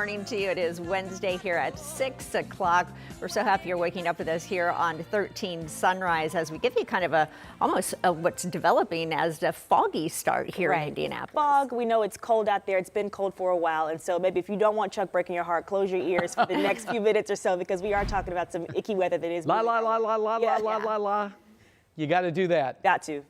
morning to you. It is Wednesday here at 6 o'clock. We're so happy you're waking up with us here on 13 Sunrise as we give you kind of almost what's developing as a foggy start here in Indianapolis. Fog, we know it's cold out there. It's been cold for a while. And so maybe if you don't want Chuck breaking your heart, close your ears for the next few minutes or so, because we are talking about some icky weather that is. La. You got to do that. Got to.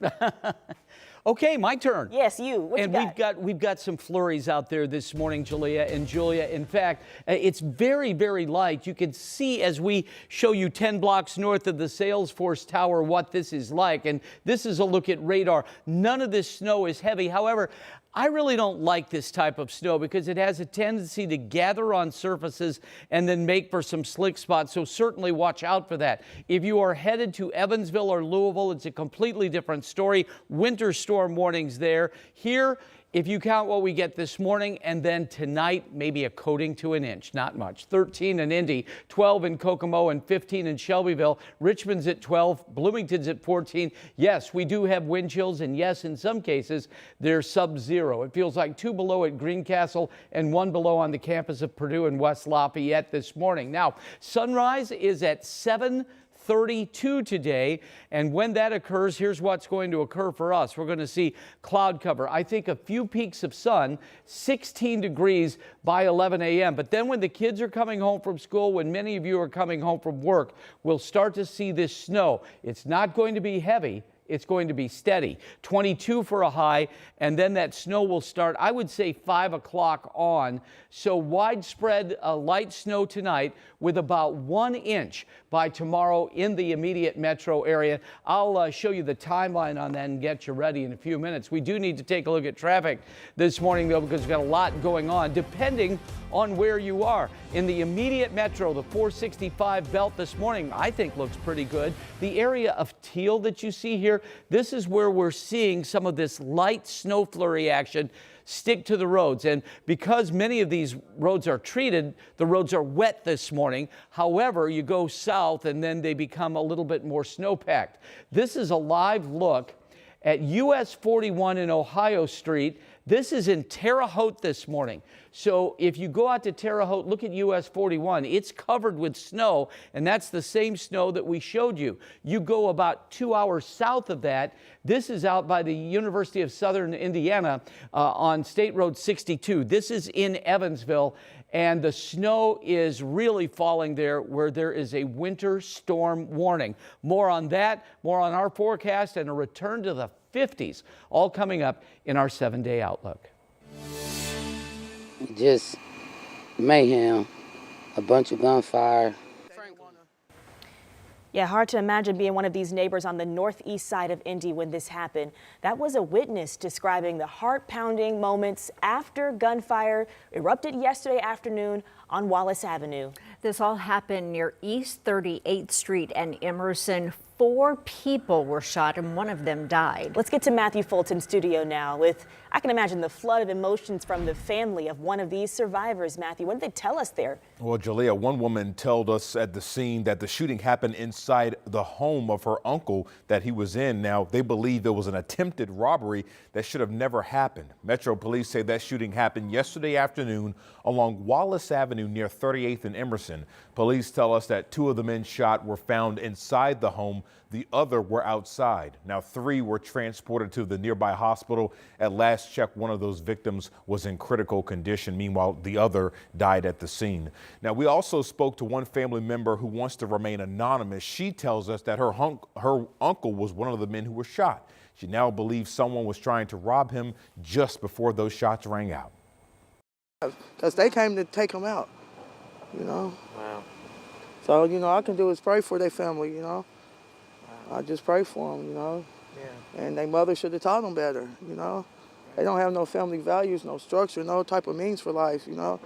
Okay, my turn. Yes, you. What and you got? we've got some flurries out there this morning, Jalea and Julia. In fact, it's very, very light. You can see as we show you 10 blocks north of the Salesforce Tower what this is like. And this is a look at radar. None of this snow is heavy. However, I really don't like this type of snow because it has a tendency to gather on surfaces and then make for some slick spots. So certainly watch out for that. If you are headed to Evansville or Louisville, it's a completely different story. Winter storm warnings there. Here, if you count what we get this morning and then tonight, maybe a coating to an inch, not much. 13 in Indy, 12 in Kokomo, and 15 in Shelbyville. Richmond's at 12, Bloomington's at 14. Yes, we do have wind chills, and yes, in some cases, they're sub-zero. It feels like 2 below at Greencastle and 1 below on the campus of Purdue and West Lafayette this morning. Now, sunrise is at 7:32 today, and when that occurs, here's what's going to occur for us. We're going to see cloud cover. I think a few peaks of sun, 16 degrees by 11 a.m. But then when the kids are coming home from school, when many of you are coming home from work, we'll start to see this snow. It's not going to be heavy. It's going to be steady. 22 for a high, and then that snow will start, I would say, 5 o'clock on. So widespread light snow tonight with about 1 inch by tomorrow in the immediate metro area. I'll show you the timeline on that and get you ready in a few minutes. We do need to take a look at traffic this morning, though, because we've got a lot going on, depending on where you are. In the immediate metro, the 465 belt this morning, I think looks pretty good. The area of Teal that you see here, this is where we're seeing some of this light snow flurry action stick to the roads. And because many of these roads are treated, the roads are wet this morning. However, you go south and then they become a little bit more snow-packed. This is a live look at US 41 in Ohio Street. This is in Terre Haute this morning. So if you go out to Terre Haute, look at US 41. It's covered with snow, and that's the same snow that we showed you. You go about 2 hours south of that. This is out by the University of Southern Indiana on State Road 62. This is in Evansville, and the snow is really falling there where there is a winter storm warning. More on that, more on our forecast, and a return to the 50s, all coming up in our 7-day outlook. Just mayhem, a bunch of gunfire. Yeah, hard to imagine being one of these neighbors on the northeast side of Indy when this happened. That was a witness describing the heart-pounding moments after gunfire erupted yesterday afternoon on Wallace Avenue. This all happened near East 38th Street and Emerson. 4 people were shot and 1 of them died. Let's get to Matthew Fulton studio now with, I can imagine, the flood of emotions from the family of one of these survivors. Matthew, what did they tell us there? Well, Jalea, one woman told us at the scene that the shooting happened inside the home of her uncle that he was in. Now, they believe it was an attempted robbery that should have never happened. Metro police say that shooting happened yesterday afternoon along Wallace Avenue near 38th and Emerson. Police tell us that 2 of the men shot were found inside the home. The other were outside. Now, 3 were transported to the nearby hospital. At last check, one of those victims was in critical condition. Meanwhile, the other died at the scene. Now, we also spoke to one family member who wants to remain anonymous. She tells us that her uncle was one of the men who was shot. She now believes someone was trying to rob him just before those shots rang out. Because they came to take him out, you know. Wow. So, you know, all I can do is pray for their family, you know. Wow. I just pray for them, you know. Yeah. And their mother should have taught them better, you know. They don't have no family values, no structure, no type of means for life, you know.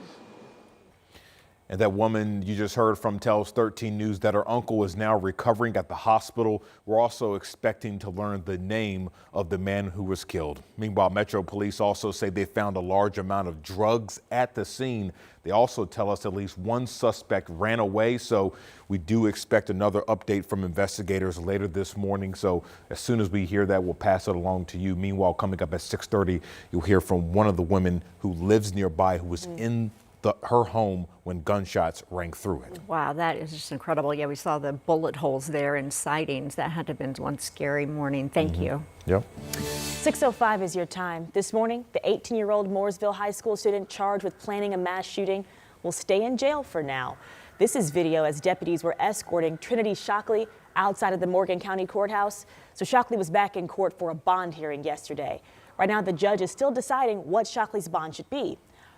And that woman you just heard from tells 13 News that her uncle is now recovering at the hospital. We're also expecting to learn the name of the man who was killed. Meanwhile, Metro Police also say they found a large amount of drugs at the scene. They also tell us at least 1 suspect ran away, so we do expect another update from investigators later this morning. So as soon as we hear that, we'll pass it along to you. Meanwhile, coming up at 6:30, you'll hear from one of the women who lives nearby who was in her home when gunshots rang through it. Wow, that is just incredible. Yeah, we saw the bullet holes there and sightings. That had to have been one scary morning. Thank you. Yep. 6:05 is your time. This morning, the 18-year-old Mooresville High School student charged with planning a mass shooting will stay in jail for now. This is video as deputies were escorting Trinity Shockley outside of the Morgan County Courthouse. So Shockley was back in court for a bond hearing yesterday. Right now, the judge is still deciding what Shockley's bond should be.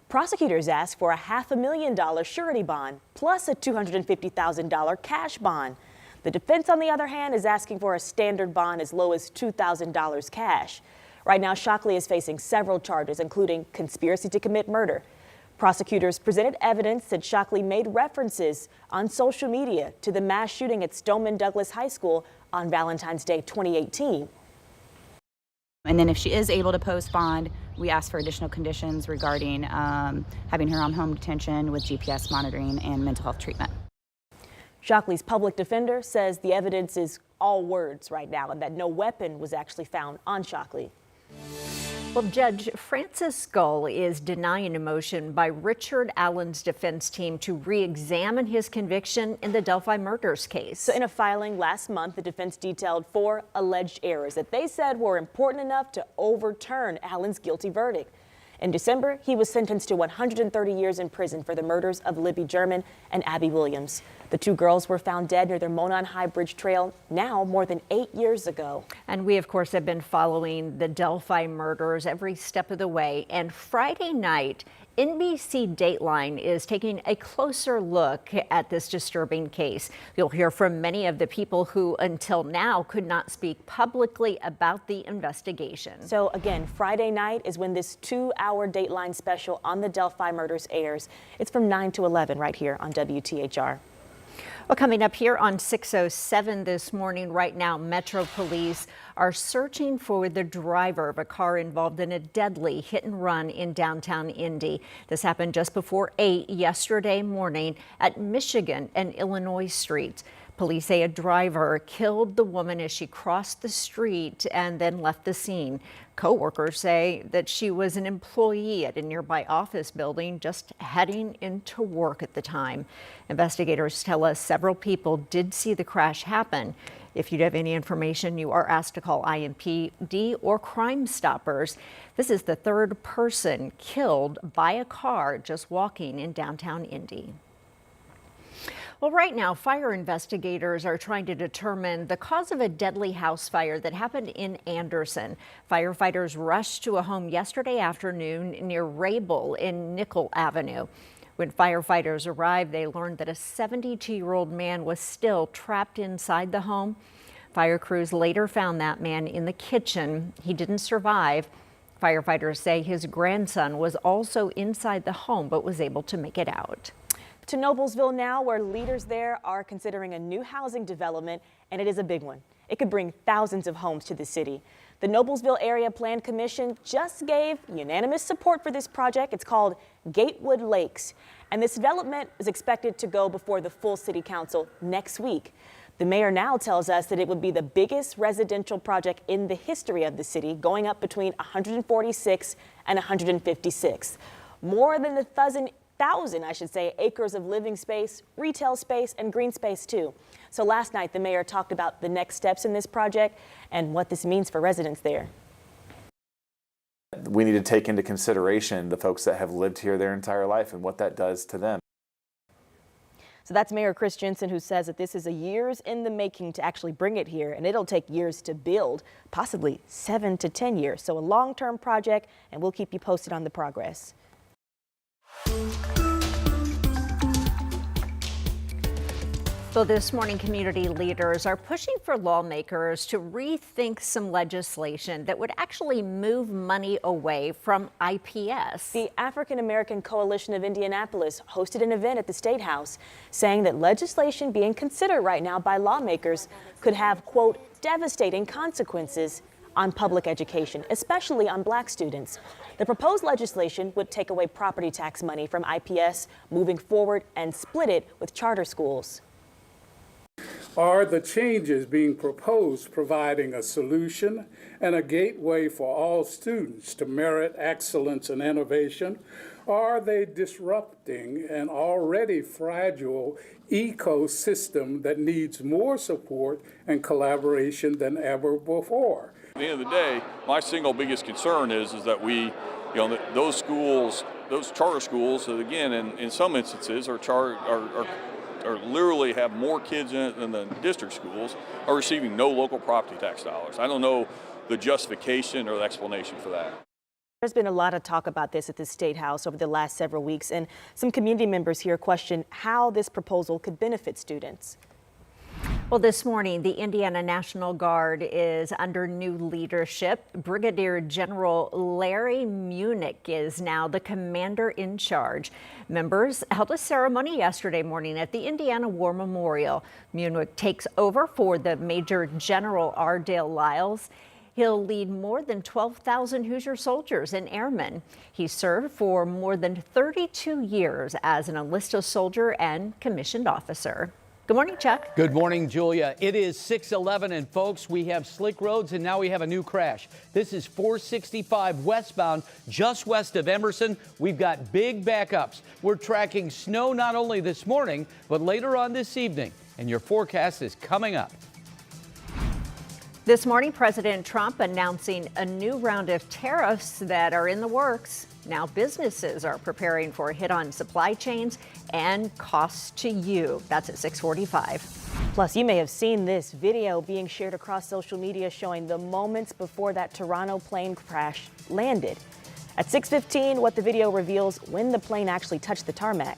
Prosecutors asked for a $500,000 surety bond plus a $250,000 cash bond. The defense, on the other hand, is asking for a standard bond as low as $2,000 cash. Right now, Shockley is facing several charges, including conspiracy to commit murder. Prosecutors presented evidence that Shockley made references on social media to the mass shooting at Stoneman Douglas High School on Valentine's Day 2018. And then if she is able to post bond, we ask for additional conditions regarding having her on home detention with GPS monitoring and mental health treatment. Shockley's public defender says the evidence is all words right now and that no weapon was actually found on Shockley. Well, Judge Francis Skull is denying a motion by Richard Allen's defense team to re-examine his conviction in the Delphi murders case. So in a filing last month, the defense detailed 4 alleged errors that they said were important enough to overturn Allen's guilty verdict. In December, he was sentenced to 130 years in prison for the murders of Libby German and Abby Williams. The 2 girls were found dead near their Monon High Bridge Trail now more than 8 years ago. And we, of course, have been following the Delphi murders every step of the way. And Friday night, NBC Dateline is taking a closer look at this disturbing case. You'll hear from many of the people who until now could not speak publicly about the investigation. So again, Friday night is when this 2-hour Dateline special on the Delphi murders airs. It's from 9 to 11 right here on WTHR. Well, coming up here on 6:07 this morning, right now, Metro Police are searching for the driver of a car involved in a deadly hit and run in downtown Indy. This happened just before 8 yesterday morning at Michigan and Illinois streets. Police say a driver killed the woman as she crossed the street and then left the scene. Co-workers say that she was an employee at a nearby office building just heading into work at the time. Investigators tell us several people did see the crash happen. If you have any information, you are asked to call IMPD or Crime Stoppers. This is the 3rd person killed by a car just walking in downtown Indy. Well, right now, fire investigators are trying to determine the cause of a deadly house fire that happened in Anderson. Firefighters rushed to a home yesterday afternoon near Rabel in Nickel Avenue. When firefighters arrived, they learned that a 72-year-old man was still trapped inside the home. Fire crews later found that man in the kitchen. He didn't survive. Firefighters say his grandson was also inside the home but was able to make it out. To Noblesville now, where leaders there are considering a new housing development, and it is a big one. It could bring thousands of homes to the city. The Noblesville Area Plan Commission just gave unanimous support for this project. It's called Gatewood Lakes, and this development is expected to go before the full city council next week. The mayor now tells us that it would be the biggest residential project in the history of the city, going up between 146 and 156. More than 1,000 acres of living space, retail space, and green space too. So last night, the mayor talked about the next steps in this project and what this means for residents there. We need to take into consideration the folks that have lived here their entire life and what that does to them. So that's Mayor Chris Jensen, who says that this is a years in the making to actually bring it here, and it'll take years to build, possibly 7 to 10 years. So a long-term project, and we'll keep you posted on the progress. So this morning, community leaders are pushing for lawmakers to rethink some legislation that would actually move money away from IPS. The African American Coalition of Indianapolis hosted an event at the State House saying that legislation being considered right now by lawmakers could have, quote, devastating consequences on public education, especially on Black students. The proposed legislation would take away property tax money from IPS moving forward and split it with charter schools. Are the changes being proposed providing a solution and a gateway for all students to merit excellence and innovation, Are they disrupting an already fragile ecosystem that needs more support and collaboration than ever before? At the end of the day, my single biggest concern is that we, those schools, those charter schools, that again, in some instances, are literally have more kids in it than the district schools, are receiving no local property tax dollars. I don't know the justification or the explanation for that. There's been a lot of talk about this at the State House over the last several weeks, and some community members here question how this proposal could benefit students. Well, this morning, the Indiana National Guard is under new leadership. Brigadier General Larry Munich is now the commander in charge. Members held a ceremony yesterday morning at the Indiana War Memorial. Munich takes over for the Major General Ardale Lyles. He'll lead more than 12,000 Hoosier soldiers and airmen. He served for more than 32 years as an enlisted soldier and commissioned officer. Good morning, Chuck. Good morning, Julia. It is 6:11, and folks, we have slick roads, and now we have a new crash. This is 465 westbound, just west of Emerson. We've got big backups. We're tracking snow not only this morning, but later on this evening, and your forecast is coming up. This morning, President Trump announcing a new round of tariffs that are in the works. Now businesses are preparing for a hit on supply chains and costs to you. That's at 6:45. Plus, you may have seen this video being shared across social media showing the moments before that Toronto plane crash landed. At 6:15, what the video reveals when the plane actually touched the tarmac.